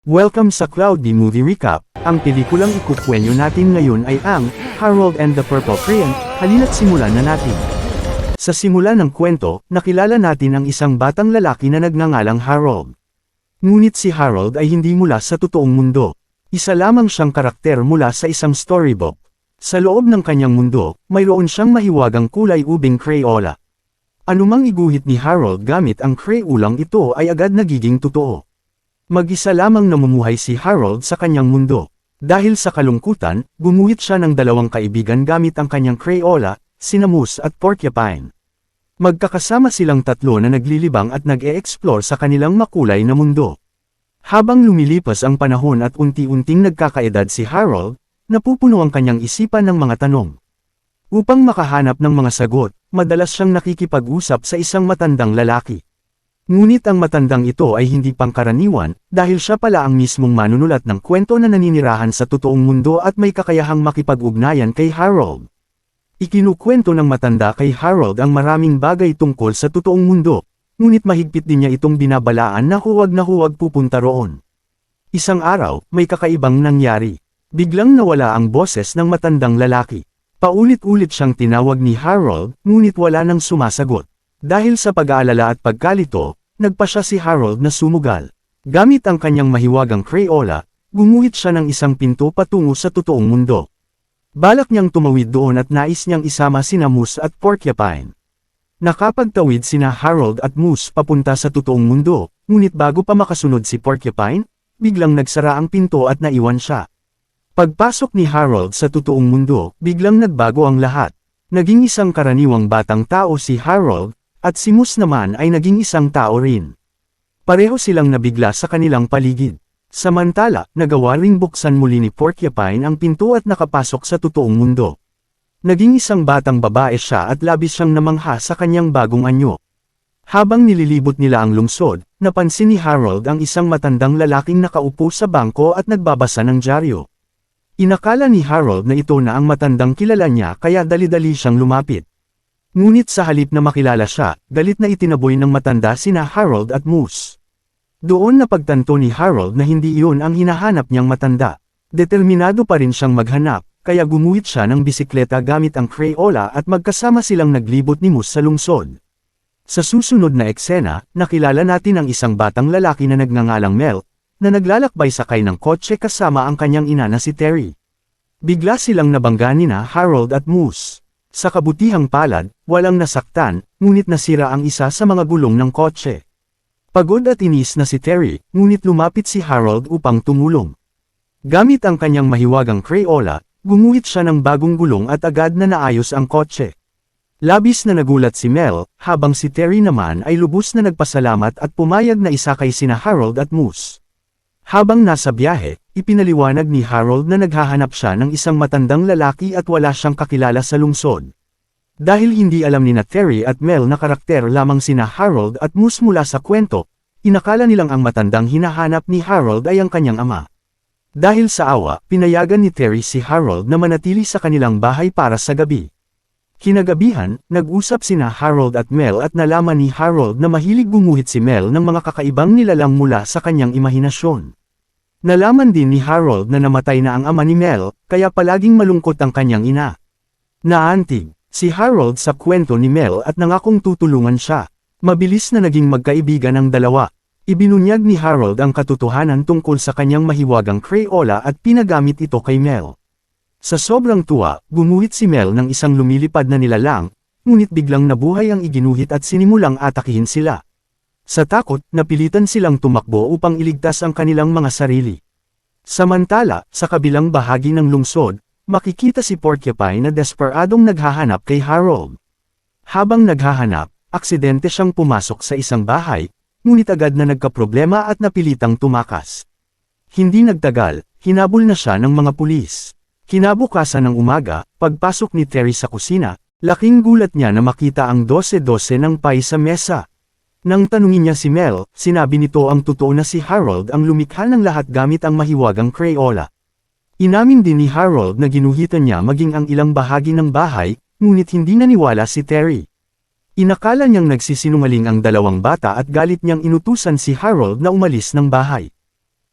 Welcome sa Cloudy Movie Recap. Ang pelikulang ikukwenyo natin ngayon ay ang Harold and the Purple Crayon. Halina't simulan na natin. Sa simula ng kwento, nakilala natin ang isang batang lalaki na nagngangalang Harold. Ngunit si Harold ay hindi mula sa totoong mundo. Isa lamang siyang karakter mula sa isang storybook. Sa loob ng kanyang mundo, mayroon siyang mahiwagang kulay ubing Crayola. Anumang iguhit ni Harold gamit ang Crayolang ito ay agad nagiging totoo. Mag-isa lamang namumuhay si Harold sa kanyang mundo. Dahil sa kalungkutan, gumuhit siya ng dalawang kaibigan gamit ang kanyang Crayola, sina Moose at Porcupine. Magkakasama silang tatlo na naglilibang at nag-e-explore sa kanilang makulay na mundo. Habang lumilipas ang panahon at unti-unting nagkakaedad si Harold, napupuno ang kanyang isipan ng mga tanong. Upang makahanap ng mga sagot, madalas siyang nakikipag-usap sa isang matandang lalaki. Ngunit ang matandang ito ay hindi pangkaraniwan, dahil siya pala ang mismong manunulat ng kwento na naninirahan sa totoong mundo at may kakayahang makipag-ugnayan kay Harold. Ikinukwento ng matanda kay Harold ang maraming bagay tungkol sa totoong mundo, ngunit mahigpit din niya itong binabalaan na huwag pupunta roon. Isang araw, may kakaibang nangyari. Biglang nawala ang boses ng matandang lalaki. Paulit-ulit siyang tinawag ni Harold, ngunit wala nang sumasagot. Dahil sa pag-aalala at pagkalito, nagpa siya si Harold na sumugal. Gamit ang kanyang mahiwagang Crayola, gumuhit siya ng isang pinto patungo sa totoong mundo. Balak niyang tumawid doon at nais niyang isama sina Moose at Porcupine. Nakapagtawid sina Harold at Moose papunta sa totoong mundo, ngunit bago pa makasunod si Porcupine, biglang nagsara ang pinto at naiwan siya. Pagpasok ni Harold sa totoong mundo, biglang nagbago ang lahat. Naging isang karaniwang batang tao si Harold, at si Moose naman ay naging isang tao rin. Pareho silang nabigla sa kanilang paligid. Samantala, nagawa ring buksan muli ni Porcupine ang pinto at nakapasok sa totoong mundo. Naging isang batang babae siya at labis siyang namangha sa kanyang bagong anyo. Habang nililibot nila ang lungsod, napansin ni Harold ang isang matandang lalaking nakaupo sa bangko at nagbabasa ng dyaryo. Inakala ni Harold na ito na ang matandang kilala niya kaya dali-dali siyang lumapit. Ngunit sa halip na makilala siya, galit na itinaboy ng matanda sina Harold at Moose. Doon napagtanto ni Harold na hindi iyon ang hinahanap niyang matanda. Determinado pa rin siyang maghanap, kaya gumuhit siya ng bisikleta gamit ang Crayola at magkasama silang naglibot ni Moose sa lungsod. Sa susunod na eksena, nakilala natin ang isang batang lalaki na nagngangalang Mel, na naglalakbay sakay ng kotse kasama ang kanyang ina na si Terry. Bigla silang nabangga nina Harold at Moose. Sa kabutihang palad, walang nasaktan, ngunit nasira ang isa sa mga gulong ng kotse. Pagod at inis na si Terry, ngunit lumapit si Harold upang tumulong. Gamit ang kanyang mahiwagang Crayola, gumuhit siya ng bagong gulong at agad na naayos ang kotse. Labis na nagulat si Mel, habang si Terry naman ay lubos na nagpasalamat at pumayag na isakay sina Harold at Moose. Habang nasa biyahe, ipinaliwanag ni Harold na naghahanap siya ng isang matandang lalaki at wala siyang kakilala sa lungsod. Dahil hindi alam ni Terry at Mel na karakter lamang sina Harold at Moose mula sa kwento, inakala nilang ang matandang hinahanap ni Harold ay ang kanyang ama. Dahil sa awa, pinayagan ni Terry si Harold na manatili sa kanilang bahay para sa gabi. Kinagabihan, nag-usap sina Harold at Mel at nalaman ni Harold na mahilig gumuhit si Mel ng mga kakaibang nilalang mula sa kanyang imahinasyon. Nalaman din ni Harold na namatay na ang ama ni Mel, kaya palaging malungkot ang kanyang ina. Naantig si Harold sa kwento ni Mel at nangakong tutulungan siya. Mabilis na naging magkaibigan ang dalawa. Ibinunyag ni Harold ang katotohanan tungkol sa kanyang mahiwagang Crayola at pinagamit ito kay Mel. Sa sobrang tuwa, gumuhit si Mel ng isang lumilipad na nilalang, ngunit biglang nabuhay ang iginuhit at sinimulang atakihin sila. Sa takot, napilitan silang tumakbo upang iligtas ang kanilang mga sarili. Samantala, sa kabilang bahagi ng lungsod, makikita si Porcupine na desperadong naghahanap kay Harold. Habang naghahanap, aksidente siyang pumasok sa isang bahay, ngunit agad na nagkaproblema at napilitang tumakas. Hindi nagtagal, hinabol na siya ng mga pulis. Kinabukasan ng umaga, pagpasok ni Terry sa kusina, laking gulat niya na makita ang 12-12 ng pie sa mesa. Nang tanungin niya si Mel, sinabi nito ang totoo na si Harold ang lumikha ng lahat gamit ang mahiwagang Crayola. Inamin din ni Harold na ginuhitan niya maging ang ilang bahagi ng bahay, ngunit hindi naniwala si Terry. Inakala niyang nagsisinungaling ang dalawang bata at galit niyang inutusan si Harold na umalis ng bahay.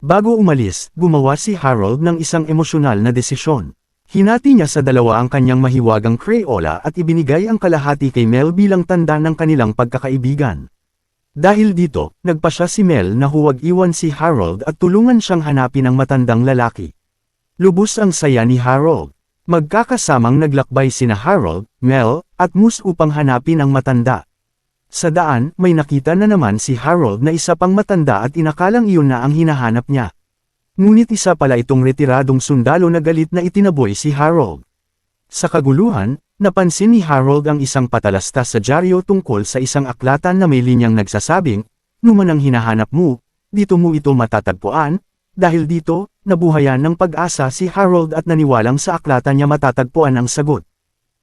Bago umalis, gumawa si Harold ng isang emosyonal na desisyon. Hinati niya sa dalawa ang kanyang mahiwagang Crayola at ibinigay ang kalahati kay Mel bilang tanda ng kanilang pagkakaibigan. Dahil dito, nagpasya si Mel na huwag iwan si Harold at tulungan siyang hanapin ang matandang lalaki. Lubos ang saya ni Harold. Magkakasamang naglakbay sina Harold, Mel, at Moose upang hanapin ang matanda. Sa daan, may nakita na naman si Harold na isa pang matanda at inakalang iyon na ang hinahanap niya. Ngunit isa pala itong retiradong sundalo na galit na itinaboy si Harold. Sa kaguluhan, napansin ni Harold ang isang patalastas sa dyaryo tungkol sa isang aklatan na may linyang nagsasabing, "Numan ang hinahanap mo, dito mo ito matatagpuan." Dahil dito, nabuhayan ng pag-asa si Harold at naniwalang sa aklatan niya matatagpuan ang sagot.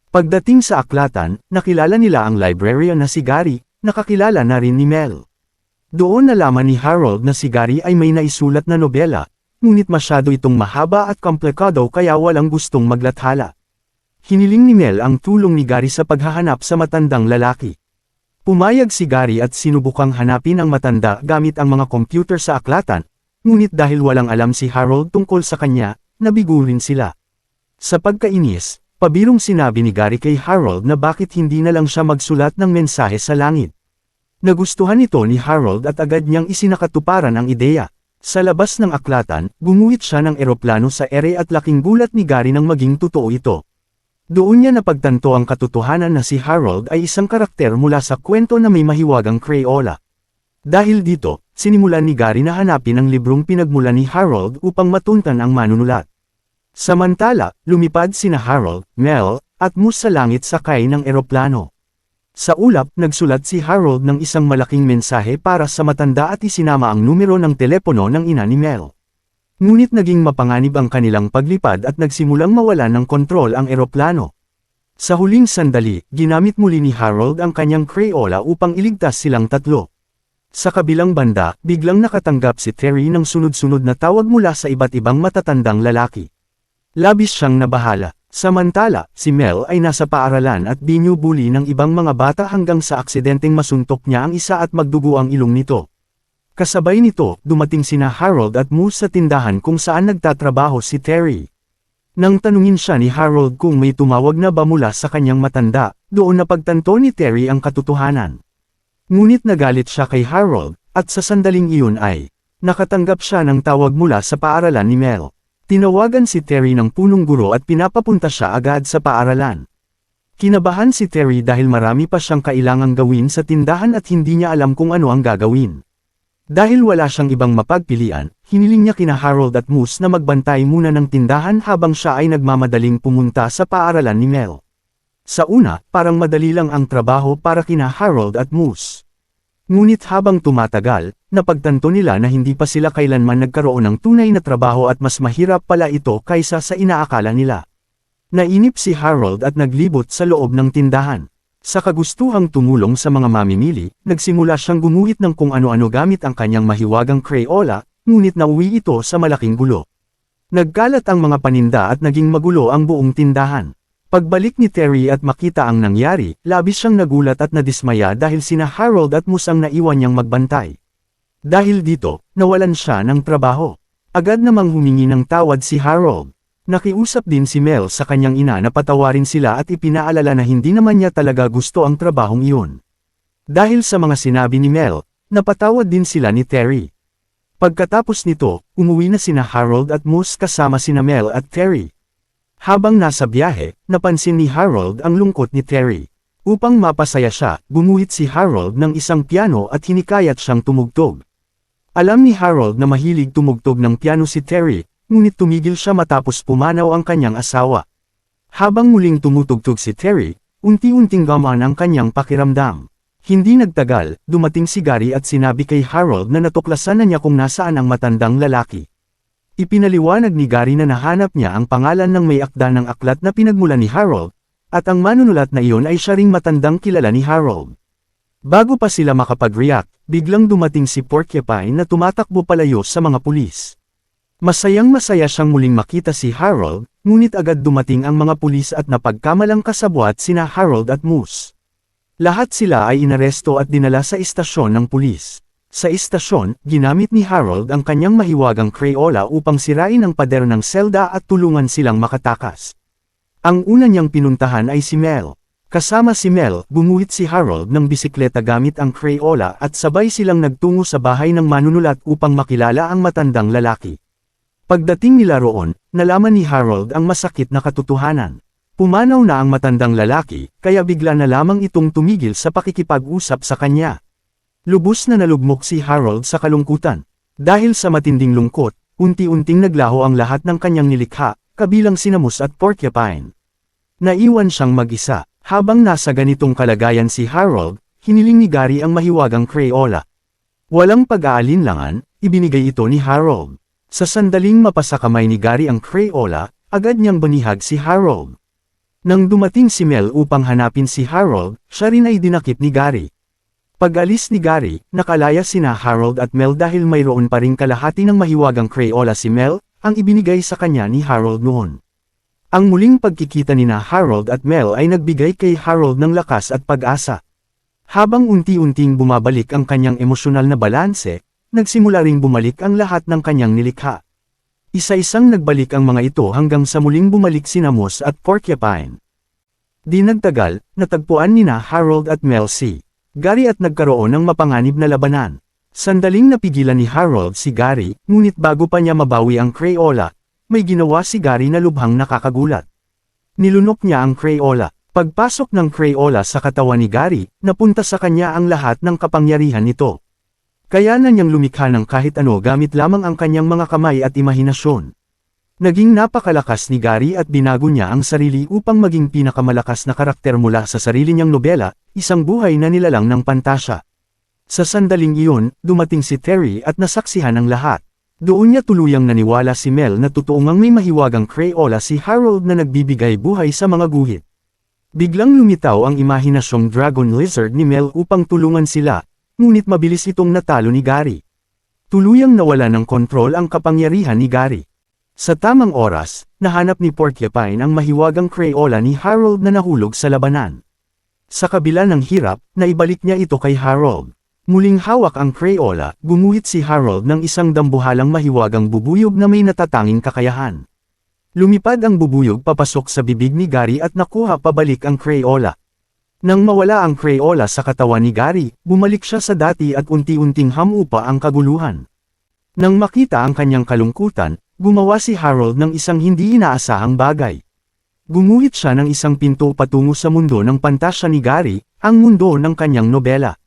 Pagdating sa aklatan, nakilala nila ang librarian na si Gary, nakakilala na rin ni Mel. Doon nalaman ni Harold na si Gary ay may naisulat na nobela, ngunit masyado itong mahaba at komplikado kaya walang gustong maglathala. Hiniling ni Mel ang tulong ni Gary sa paghahanap sa matandang lalaki. Pumayag si Gary at sinubukang hanapin ang matanda gamit ang mga computer sa aklatan, ngunit dahil walang alam si Harold tungkol sa kanya, nabigo rin sila. Sa pagkainis, pabirong sinabi ni Gary kay Harold na bakit hindi na lang siya magsulat ng mensahe sa langit. Nagustuhan ito ni Harold at agad niyang isinakatuparan ang ideya. Sa labas ng aklatan, gumuhit siya ng eroplano sa ere at laking gulat ni Gary nang maging totoo ito. Doon niya napagtanto ang katotohanan na si Harold ay isang karakter mula sa kwento na may mahiwagang Crayola. Dahil dito, sinimulan ni Gary na hanapin ang librong pinagmulan ni Harold upang matuntan ang manunulat. Samantala, lumipad sina Harold, Mel, at Moose sa langit sakay ng eroplano. Sa ulap, nagsulat si Harold ng isang malaking mensahe para sa matanda at isinama ang numero ng telepono ng ina ni Mel. Ngunit naging mapanganib ang kanilang paglipad at nagsimulang mawalan ng kontrol ang eroplano. Sa huling sandali, ginamit muli ni Harold ang kanyang Crayola upang iligtas silang tatlo. Sa kabilang banda, biglang nakatanggap si Terry ng sunod-sunod na tawag mula sa iba't ibang matatandang lalaki. Labis siyang nabahala. Samantala, si Mel ay nasa paaralan at binubuli ng ibang mga bata hanggang sa aksidenteng masuntok niya ang isa at magdugo ang ilong nito. Kasabay nito, dumating sina Harold at Moose sa tindahan kung saan nagtatrabaho si Terry. Nang tanungin siya ni Harold kung may tumawag na ba mula sa kanyang matanda, doon napagtanto ni Terry ang katotohanan. Ngunit nagalit siya kay Harold, at sa sandaling iyon ay, nakatanggap siya ng tawag mula sa paaralan ni Mel. Tinawagan si Terry ng punong guro at pinapapunta siya agad sa paaralan. Kinabahan si Terry dahil marami pa siyang kailangang gawin sa tindahan at hindi niya alam kung ano ang gagawin. Dahil wala siyang ibang mapagpilian, hiniling niya kina Harold at Moose na magbantay muna ng tindahan habang siya ay nagmamadaling pumunta sa paaralan ni Mel. Sa una, parang madali lang ang trabaho para kina Harold at Moose. Ngunit habang tumatagal, napagtanto nila na hindi pa sila kailanman nagkaroon ng tunay na trabaho at mas mahirap pala ito kaysa sa inaakala nila. Nainip si Harold at naglibot sa loob ng tindahan. Sa kagustuhang tumulong sa mga mamimili, nagsimula siyang gumuhit ng kung ano-ano gamit ang kanyang mahiwagang Crayola, ngunit nauwi ito sa malaking gulo. Nagkalat ang mga paninda at naging magulo ang buong tindahan. Pagbalik ni Terry at makita ang nangyari, labis siyang nagulat at nadismaya dahil sina Harold at Moose ang naiwan niyang magbantay. Dahil dito, nawalan siya ng trabaho. Agad namang humingi ng tawad si Harold. Nakiusap din si Mel sa kanyang ina na patawarin sila at ipinaalala na hindi naman niya talaga gusto ang trabahong iyon. Dahil sa mga sinabi ni Mel, napatawad din sila ni Terry. Pagkatapos nito, umuwi na sina Harold at Moose kasama sina Mel at Terry. Habang nasa biyahe, napansin ni Harold ang lungkot ni Terry. Upang mapasaya siya, gumuhit si Harold ng isang piano at hinikayat siyang tumugtog. Alam ni Harold na mahilig tumugtog ng piano si Terry, ngunit tumigil siya matapos pumanaw ang kanyang asawa. Habang muling tumutugtog si Terry, unti-unting gamaan ang kanyang pakiramdam. Hindi nagtagal, dumating si Gary at sinabi kay Harold na natuklasan na niya kung nasaan ang matandang lalaki. Ipinaliwanag ni Gary na nahanap niya ang pangalan ng may akda ng aklat na pinagmulan ni Harold, at ang manunulat na iyon ay siya ring matandang kilala ni Harold. Bago pa sila makapag-react, biglang dumating si Porcupine na tumatakbo palayo sa mga pulis. Masayang-masaya siyang muling makita si Harold, ngunit agad dumating ang mga pulis at napagkamalang kasabwat sina Harold at Moose. Lahat sila ay inaresto at dinala sa istasyon ng pulis. Sa istasyon, ginamit ni Harold ang kanyang mahiwagang Crayola upang sirain ang pader ng selda at tulungan silang makatakas. Ang una niyang pinuntahan ay si Mel. Kasama si Mel, gumuhit si Harold ng bisikleta gamit ang Crayola at sabay silang nagtungo sa bahay ng manunulat upang makilala ang matandang lalaki. Pagdating nila roon, nalaman ni Harold ang masakit na katotohanan. Pumanaw na ang matandang lalaki, kaya bigla na lamang itong tumigil sa pakikipag-usap sa kanya. Lubos na nalugmok si Harold sa kalungkutan. Dahil sa matinding lungkot, unti-unting naglaho ang lahat ng kanyang nilikha, kabilang si Moose at Porcupine. Naiwan siyang mag-isa. Habang nasa ganitong kalagayan si Harold, hiniling ni Gary ang mahiwagang Crayola. Walang pag-aalinlangan, ibinigay ito ni Harold. Sa sandaling mapasa kamay ni Gary ang Crayola, agad niyang banihag si Harold. Nang dumating si Mel upang hanapin si Harold, siya rin ay dinakip ni Gary. Pag-alis ni Gary, nakalaya sina Harold at Mel dahil mayroon pa ring kalahati ng mahiwagang Crayola si Mel, ang ibinigay sa kanya ni Harold noon. Ang muling pagkikita nina Harold at Mel ay nagbigay kay Harold ng lakas at pag-asa. Habang unti-unting bumabalik ang kanyang emosyonal na balanse, nagsimula ring bumalik ang lahat ng kanyang nilikha. Isa-isang nagbalik ang mga ito hanggang sa muling bumalik sina Moose at Porcupine. Di nagtagal, natagpuan nina Harold at Mel si Gary at nagkaroon ng mapanganib na labanan. Sandaling napigilan ni Harold si Gary, ngunit bago pa niya mabawi ang Crayola, may ginawa si Gary na lubhang nakakagulat. Nilunok niya ang Crayola. Pagpasok ng Crayola sa katawan ni Gary, napunta sa kanya ang lahat ng kapangyarihan nito. Kaya na niyang lumikha ng kahit ano gamit lamang ang kanyang mga kamay at imahinasyon. Naging napakalakas ni Gary at binago niya ang sarili upang maging pinakamalakas na karakter mula sa sarili niyang nobela, isang buhay na nilalang ng pantasya. Sa sandaling iyon, dumating si Terry at nasaksihan ang lahat. Doon niya tuluyang naniwala si Mel na totoong may mahiwagang Crayola si Harold na nagbibigay buhay sa mga guhit. Biglang lumitaw ang imahinasyong Dragon Lizard ni Mel upang tulungan sila, ngunit mabilis itong natalo ni Gary. Tuluyang nawala ng kontrol ang kapangyarihan ni Gary. Sa tamang oras, nahanap ni Porcupine ang mahiwagang Crayola ni Harold na nahulog sa labanan. Sa kabila ng hirap, naibalik niya ito kay Harold. Muling hawak ang Crayola, gumuhit si Harold ng isang dambuhalang mahiwagang bubuyog na may natatanging kakayahan. Lumipad ang bubuyog papasok sa bibig ni Gary at nakuha pabalik ang Crayola. Nang mawala ang Crayola sa katawan ni Gary, bumalik siya sa dati at unti-unting hamupa ang kaguluhan. Nang makita ang kanyang kalungkutan, gumawa si Harold ng isang hindi inaasahang bagay. Gumuhit siya ng isang pinto patungo sa mundo ng pantasya ni Gary, ang mundo ng kanyang nobela.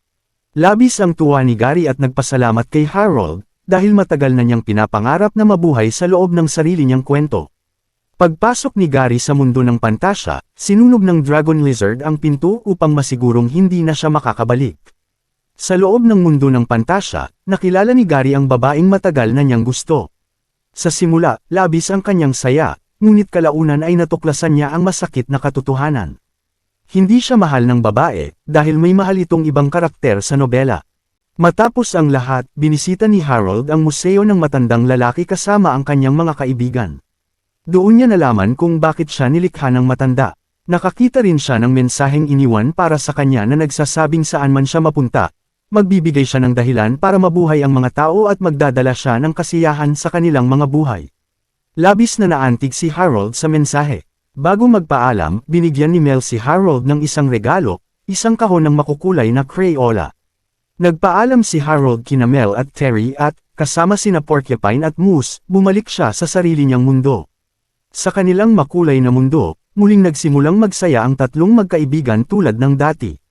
Labis ang tuwa ni Gary at nagpasalamat kay Harold, dahil matagal na niyang pinapangarap na mabuhay sa loob ng sarili niyang kwento. Pagpasok ni Gary sa mundo ng pantasya, sinunog ng Dragon Lizard ang pinto upang masigurong hindi na siya makakabalik. Sa loob ng mundo ng pantasya, nakilala ni Gary ang babaeng matagal na niyang gusto. Sa simula, labis ang kanyang saya, ngunit kalaunan ay natuklasan niya ang masakit na katotohanan. Hindi siya mahal ng babae, dahil may mahal itong ibang karakter sa nobela. Matapos ang lahat, binisita ni Harold ang museo ng matandang lalaki kasama ang kanyang mga kaibigan. Doon niya nalaman kung bakit siya nilikha ng matanda. Nakakita rin siya ng mensaheng iniwan para sa kanya na nagsasabing saan man siya mapunta, magbibigay siya ng dahilan para mabuhay ang mga tao at magdadala siya ng kasiyahan sa kanilang mga buhay. Labis na naantig si Harold sa mensahe. Bago magpaalam, binigyan ni Mel si Harold ng isang regalo, isang kahon ng makukulay na Crayola. Nagpaalam si Harold kina Mel at Terry at, kasama sina Porcupine at Moose, bumalik siya sa sarili niyang mundo. Sa kanilang makulay na mundo, muling nagsimulang magsaya ang tatlong magkaibigan tulad ng dati.